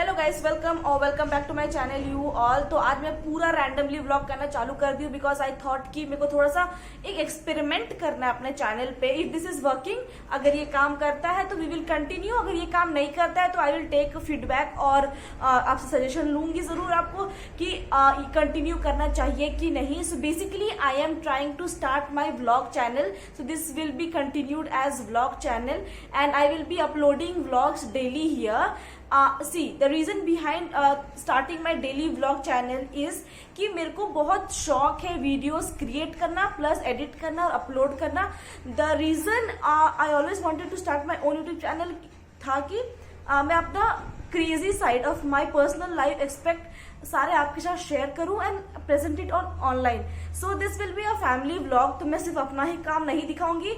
Hello guys, welcome back to my channel you all. तो आज मैं पूरा रैंडमली व्लॉग करना चालू कर दी हूँ बिकॉज आई थॉट कि मेरे को थोड़ा सा एक एक्सपेरिमेंट करना है अपने चैनल पे। इफ दिस इज वर्किंग, अगर ये काम करता है तो वी विल कंटिन्यू, अगर ये काम नहीं करता है तो आई विल टेक फीडबैक और आपसे सजेशन लूंगी जरूर आपको कि कंटिन्यू करना चाहिए कि नहीं। So basically I am trying to start my vlog channel, so this will be continued as vlog channel and I will be uploading vlogs daily here. See the reason behind starting my daily vlog channel is कि मेरे को बहुत शौक है videos create करना plus edit करना और upload करना। The reason I always wanted to start my own YouTube channel था कि मैं अपना crazy side of my personal life expect सारे आपके साथ शेयर करूं and present it on online. So this will be a family vlog. तो मैं सिर्फ अपना ही काम नहीं दिखाऊंगी,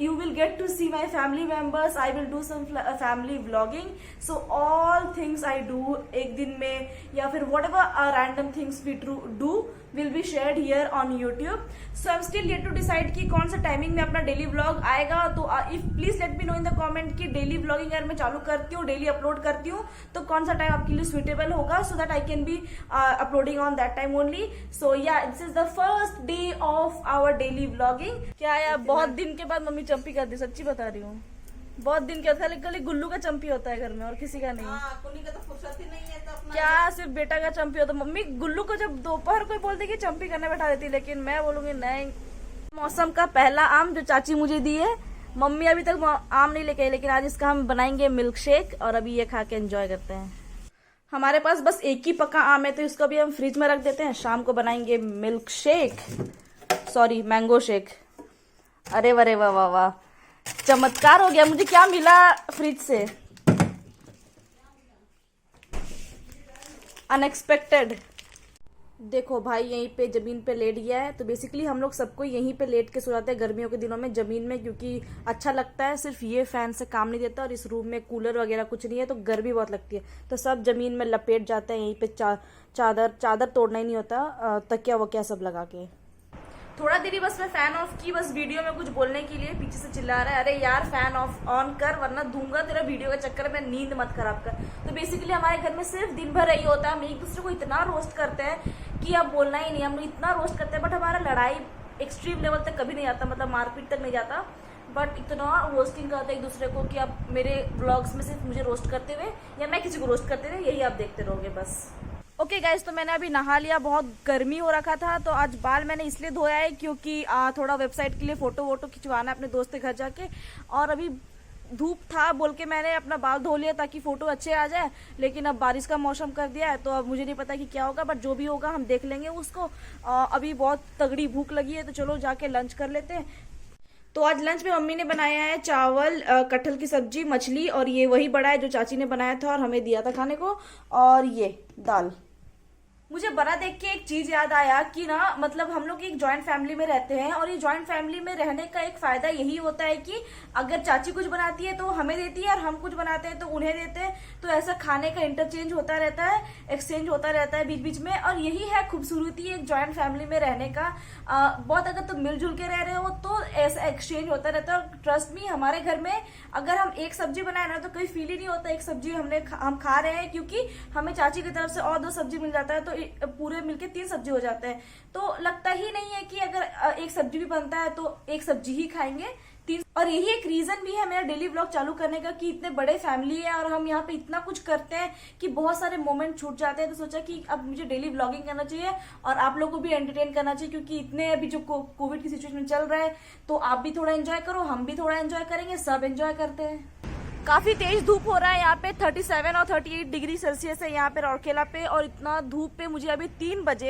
you will get to see my family members, I will do some family vlogging. So all things I do एक दिन में या फिर whatever random things we do will be shared here on YouTube. So I am still yet to decide कि कौन सा timing में अपना डेली व्लॉग आएगा। तो if please let me know in the comment कि डेली व्लॉगिंग अगर मैं चालू करती हूँ, डेली अपलोड करती हूँ, तो कौन सा टाइम आपके लिए सुइटेबल होगा so that I can be uploading on that time only. So yeah this is the first day of our daily vlogging. क्या यार, बहुत दिन के बाद मम्मी चंपी कर दी, सच्ची बता रही हूँ। बहुत दिन के खाली गुल्लू का चंपी होता है घर में और किसी का नहीं। कुनी का तो फुर्सत ही नहीं है तो अपना क्या सिर्फ बेटा का चंपी होता। मम्मी गुल्लू को जब दोपहर को बोलती कि चंपी करने बैठा देती, लेकिन मैं बोलूंगी नहीं। मौसम का पहला आम जो चाची मुझे दी है, मम्मी अभी तक आम नहीं लेके आई, लेकिन आज इसका हम बनाएंगे मिल्क शेक और अभी ये खा के एंजॉय करते हैं। हमारे पास बस एक ही पका आम है तो इसको भी हम फ्रिज में रख देते हैं, शाम को बनाएंगे milk shake, sorry mango shake. अरे वरे वाह वाह वाह, चमत्कार हो गया। मुझे क्या मिला फ्रिज से, अनएक्सपेक्टेड। देखो भाई यहीं पे जमीन पे लेट गया है। तो बेसिकली हम लोग सबको यहीं पे लेट के सो जाते हैं गर्मियों के दिनों में जमीन में, क्योंकि अच्छा लगता है। सिर्फ ये फैन से काम नहीं देता और इस रूम में कूलर वगैरह कुछ नहीं है तो गर्मी बहुत लगती है, तो सब जमीन में लपेट जाते हैं। यहीं पे चादर तोड़ना ही नहीं होता, तकिया वकिया सब लगा के। थोड़ा देरी बस मैं फैन ऑफ की, बस वीडियो में कुछ बोलने के लिए। पीछे से चिल्ला रहा है, अरे यार फैन ऑफ ऑन कर वरना दूंगा तेरा वीडियो के चक्कर में, नींद मत खराब कर। तो बेसिकली हमारे घर में सिर्फ दिन भर यही होता है, हम एक दूसरे को इतना रोस्ट करते हैं कि अब बोलना ही नहीं। हम लोग इतना रोस्ट करते हैं बट हमारा लड़ाई एक्सट्रीम लेवल तक कभी नहीं आता, मतलब मारपीट तक नहीं जाता, बट इतना रोस्टिंग करते हैं एक दूसरे को कि अब मेरे व्लॉग्स में सिर्फ मुझे रोस्ट करते हुए या मैं किसी को रोस्ट करते हुए यही आप देखते रहोगे बस। ओके गाइज, तो मैंने अभी नहा लिया, बहुत गर्मी हो रखा था तो आज बाल मैंने इसलिए धोया है क्योंकि थोड़ा वेबसाइट के लिए फोटो वोटो खिंचवाना है अपने दोस्त के घर जाके, और अभी धूप था बोल के मैंने अपना बाल धो लिया ताकि फोटो अच्छे आ जाए। लेकिन अब बारिश का मौसम कर दिया है तो अब मुझे नहीं पता कि क्या होगा, बट जो भी होगा हम देख लेंगे उसको। अभी बहुत तगड़ी भूख लगी है तो चलो जाके लंच कर लेते हैं। तो आज लंच में मम्मी ने बनाया है चावल, कटहल की सब्जी, मछली, और ये वही बड़ा है जो चाची ने बनाया था और हमें दिया था खाने को, और ये दाल। मुझे बड़ा देख के एक चीज याद आया कि ना, मतलब हम लोग एक जॉइंट फैमिली में रहते हैं और ये जॉइंट फैमिली में रहने का एक फायदा यही होता है कि अगर चाची कुछ बनाती है तो हमें देती है और हम कुछ बनाते हैं तो उन्हें देते हैं। तो ऐसा खाने का इंटरचेंज होता रहता है, एक्सचेंज होता रहता है बीच बीच में, और यही है खूबसूरती एक जॉइंट फैमिली में रहने का। बहुत अगर तुम मिलजुल के रह रहे हो तो ऐसा एक्सचेंज होता रहता है। और ट्रस्ट मी, हमारे घर में अगर हम एक सब्जी बनाए ना तो कोई फील ही नहीं होता एक सब्जी हम खा रहे हैं, क्योंकि हमें चाची की तरफ से और 2 सब्जी मिल जाता है तो पूरे मिलके 3 सब्जी हो जाते हैं। तो लगता ही नहीं है कि अगर एक सब्जी भी बनता है तो एक सब्जी ही खाएंगे 3। और यही एक रीजन भी है मेरा डेली व्लॉग चालू करने का कि इतने बड़े फैमिली है और हम यहाँ पे इतना कुछ करते हैं कि बहुत सारे मोमेंट छूट जाते हैं। तो सोचा कि अब मुझे डेली व्लॉगिंग करना चाहिए और आप लोगों को भी एंटरटेन करना चाहिए, क्योंकि इतने अभी जो कोविड की सिचुएशन चल रहा है तो आप भी थोड़ा एंजॉय करो, हम भी थोड़ा एंजॉय करेंगे, सब एंजॉय करते हैं। काफी तेज धूप हो रहा है यहाँ पे, 37 और 38 डिग्री सेल्सियस है यहाँ पे राउरकेला पे। और इतना धूप पे मुझे अभी 3 बज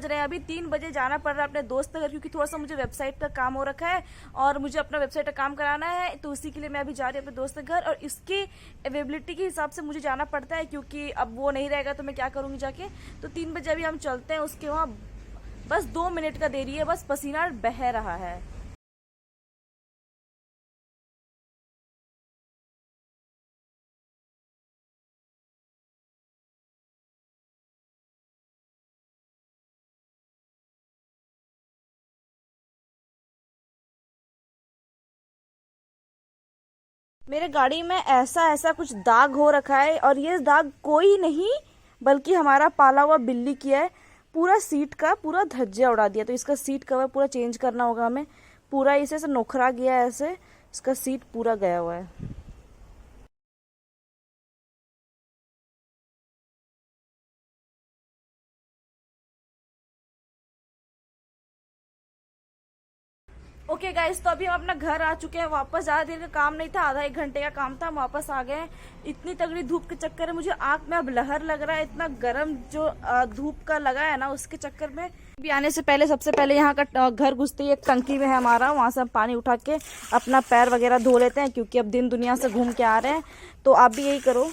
रहे हैं, अभी 3 बजे जाना पड़ रहा है अपने दोस्त के घर, क्योंकि थोड़ा सा मुझे वेबसाइट का काम हो रखा है और मुझे अपना वेबसाइट का काम कराना है। तो उसी के लिए मैं अभी जा रही हूँ अपने दोस्त के घर, और इसकी अवेलेबिलिटी के हिसाब से मुझे जाना पड़ता है क्योंकि अब वो नहीं रहेगा तो मैं क्या करूँगी जाके। तो 3 बजे अभी हम चलते हैं उसके वहाँ, बस 2 मिनट का देरी है, बस पसीना बह रहा है। मेरे गाड़ी में ऐसा ऐसा कुछ दाग हो रखा है, और ये दाग कोई नहीं बल्कि हमारा पाला हुआ बिल्ली किया है। पूरा सीट का पूरा धज्जिया उड़ा दिया, तो इसका सीट कवर पूरा चेंज करना होगा हमें। पूरा इसे से नोखरा गया है, ऐसे इसका सीट पूरा गया हुआ है। ओके गाइस, तो अभी हम अपना घर आ चुके हैं वापस। ज़्यादा देर का काम नहीं था, आधा एक घंटे का काम था, हम वापस आ गए। इतनी तगड़ी धूप के चक्कर में मुझे आंख में अब लहर लग रहा है। इतना गर्म जो धूप का लगा है ना, उसके चक्कर में अभी आने से पहले सबसे पहले यहाँ का घर घुसते ही एक टंकी में है हमारा, वहाँ से हम पानी उठा के अपना पैर वगैरह धो लेते हैं, क्योंकि अब दिन दुनिया से घूम के आ रहे हैं। तो आप भी यही करो।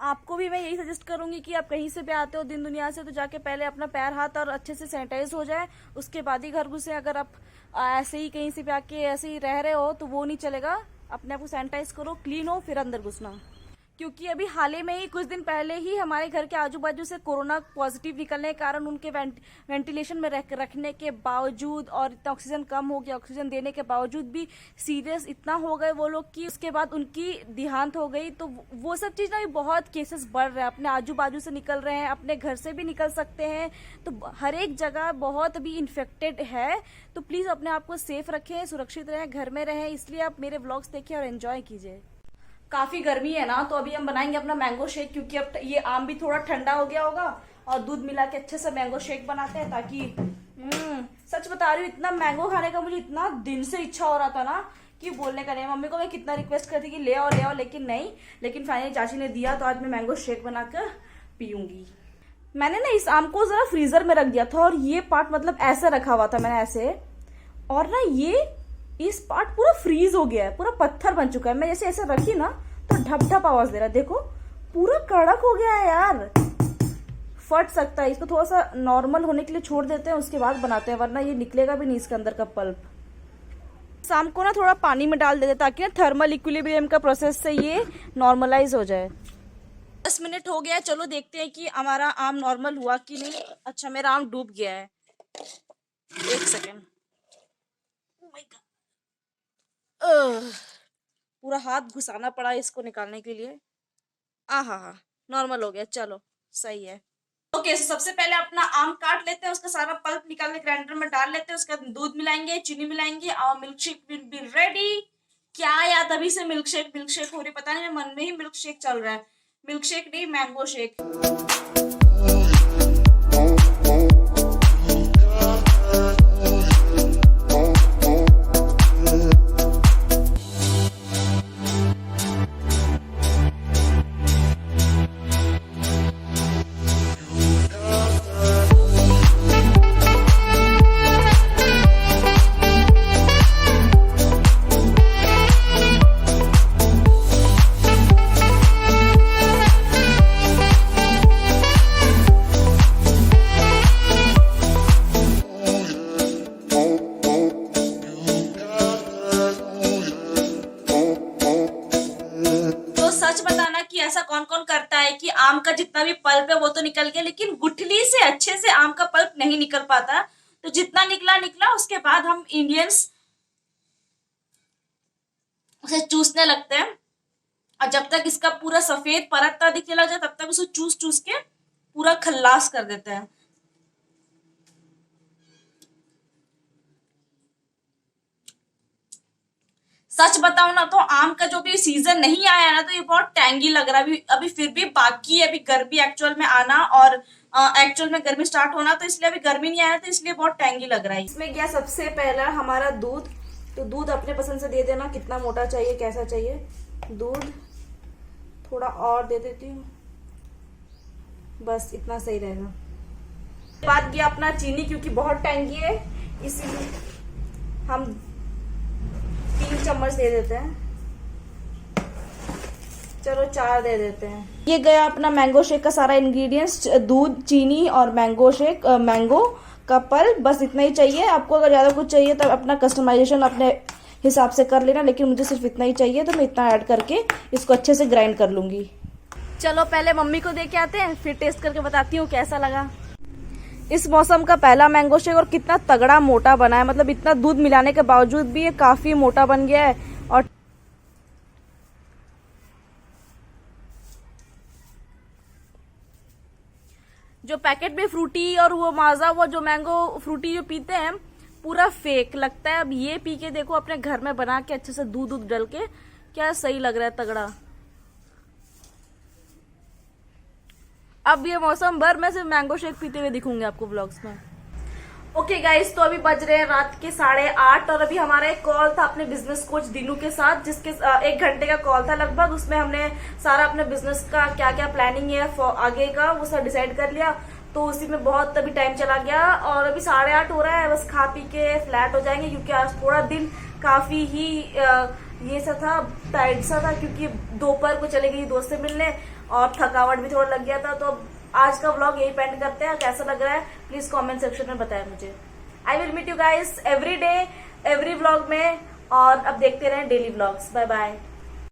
आपको भी मैं यही सजेस्ट करूंगी कि आप कहीं से भी आते हो दिन दुनिया से, तो जाके पहले अपना पैर हाथ और अच्छे से सैनिटाइज हो जाए, उसके बाद ही घर घुसे। अगर आप ऐसे ही कहीं से भी आके ऐसे ही रह रहे हो तो वो नहीं चलेगा। अपने आप को सैनिटाइज करो, क्लीन हो, फिर अंदर घुसना। क्योंकि अभी हाल ही में ही कुछ दिन पहले ही हमारे घर के आजू बाजू से कोरोना पॉजिटिव निकलने के कारण उनके वेंटिलेशन में रखने के बावजूद और इतना ऑक्सीजन कम हो गया, ऑक्सीजन देने के बावजूद भी सीरियस इतना हो गए वो लोग कि उसके बाद उनकी देहांत हो गई। तो वो सब चीज़ ना भी बहुत केसेस बढ़ रहे हैं, अपने आजू बाजू से निकल रहे हैं, अपने घर से भी निकल सकते हैं। तो हर एक जगह बहुत अभी इन्फेक्टेड है। तो प्लीज़ अपने आप को सेफ रखें, सुरक्षित रहें, घर में रहें। इसलिए आप मेरे व्लॉग्स देखिए और एंजॉय कीजिए। काफी गर्मी है ना, तो अभी हम बनाएंगे अपना मैंगो शेक, क्योंकि अब ये आम भी थोड़ा ठंडा हो गया होगा और दूध मिला के अच्छे से मैंगो शेक बनाते हैं। ताकि सच बता रही हूँ, इतना मैंगो खाने का मुझे इतना दिन से इच्छा हो रहा था ना कि बोलने का नहीं। मम्मी को मैं कितना रिक्वेस्ट करती कि ले आओ, लेकिन नहीं। लेकिन फाइनली चाची ने दिया, तो आज मैं मैंगो शेक बनाकर पीऊंगी। मैंने ना इस आम को जरा फ्रीजर में रख दिया था, और ये पार्ट मतलब ऐसे रखा हुआ था मैंने ऐसे, और ना ये इस पार्ट पूरा फ्रीज हो गया है, पूरा पत्थर बन चुका है। मैं जैसे ऐसे रखी ना तो ढप ढप आवाज दे रहा है, देखो पूरा कड़क हो गया है यार, फट सकता है। इसको थोड़ा सा नॉर्मल होने के लिए छोड़ देते हैं, उसके बाद बनाते हैं, वरना ये निकलेगा भी नहीं इसके अंदर का पल्प। शाम को ना थोड़ा पानी में डाल देते ताकि ना थर्मल इक्विलिब्रियम का प्रोसेस से ये नॉर्मलाइज हो जाए। 10 मिनट हो गया, चलो देखते हैं कि हमारा आम नॉर्मल हुआ कि नहीं। अच्छा, मेरा आम डूब गया है, एक सेकेंड। पूरा हाथ घुसाना पड़ा इसको निकालने के लिए। हाँ, नॉर्मल हो गया, चलो सही है। ओके, सबसे पहले अपना आम काट लेते हैं, उसका सारा पल्प निकाल के ग्राइंडर में डाल लेते हैं, उसका दूध मिलाएंगे, चीनी मिलाएंगे और milk shake will be ready. क्या यार, तभी से मिल्क शेक हो रही, पता नहीं, मन में ही मिल्क शेक चल रहा है। मिल्क शेक नहीं, मैंगो शेक। ऐसा कौन कौन करता है कि आम का जितना भी पल्प है वो तो निकल गया, लेकिन गुठली से अच्छे से आम का पल्प नहीं निकल पाता। तो जितना निकला उसके बाद हम इंडियंस उसे चूसने लगते हैं, और जब तक इसका पूरा सफेद परत दिखने लग जाए तब तक उसे चूस के पूरा खल्लास कर देते हैं। सच बताऊं ना तो आम का जो भी सीजन नहीं आया ना, तो ये बहुत टैंगी लग रहा है अभी फिर भी बाकी है अभी गर्मी एक्चुअल में आना, और एक्चुअल में गर्मी स्टार्ट होना, तो इसलिए अभी गर्मी नहीं आया, तो इसलिए बहुत टैंगी लग रहा है। इसमें गया सबसे पहला हमारा दूध। तो दूध अपने पसंद से दे देना, कितना मोटा चाहिए कैसा चाहिए। दूध थोड़ा और दे देती हूँ, बस इतना सही रहेगा। बाद गया अपना चीनी, क्योंकि बहुत टैंगी है इसीलिए हम 3 चम्मच दे देते हैं। चलो 4 दे देते हैं। ये गया अपना मैंगो शेक का सारा इंग्रेडिएंट्स, दूध, चीनी और मैंगो शेक, मैंगो का पल्प, बस इतना ही चाहिए। आपको अगर ज्यादा कुछ चाहिए तो अपना कस्टमाइजेशन अपने हिसाब से कर लेना, लेकिन मुझे सिर्फ इतना ही चाहिए, तो मैं इतना ऐड करके इसको अच्छे से ग्राइंड कर लूंगी। चलो पहले मम्मी को दे के आते हैं, फिर टेस्ट करके बताती हूँ कैसा लगा। इस मौसम का पहला मैंगो शेक, और कितना तगड़ा मोटा बना है, मतलब इतना दूध मिलाने के बावजूद भी ये काफी मोटा बन गया है। और जो पैकेट में फ्रूटी और वो माजा, वो जो मैंगो फ्रूटी जो पीते हैं, पूरा फेक लगता है। अब ये पी के देखो अपने घर में बना के अच्छे से दूध दूध डाल के, क्या सही लग रहा है, तगड़ा। अब ये मौसम भर मैं सिर्फ मैंगो शेक पीते हुए दिखूंगी आपको व्लॉग्स में। ओके गाइस, तो अभी बज रहे हैं रात के 8:30 और अभी हमारा एक कॉल था अपने बिजनेस कोच दीनू के साथ, जिसके 1 घंटे का कॉल था लगभग। उसमें हमने सारा अपने बिजनेस का क्या क्या प्लानिंग है आगे का वो सब डिसाइड कर लिया। तो उसी में बहुत अभी टाइम चला गया और अभी 8:30 हो रहा है। बस खा पी के फ्लैट हो जाएंगे, क्योंकि आज थोड़ा दिन काफी ही ये सा था, टाइट सा था, क्योंकि दोपहर को चले गई दोस्त से मिलने और थकावट भी थोड़ा लग गया था। तो आज का व्लॉग यही पेंड करते हैं। कैसा लग रहा है प्लीज कमेंट सेक्शन में बताएं मुझे। I will meet you guys every day every vlog में, और अब देखते रहें डेली व्लॉग्स। Bye bye.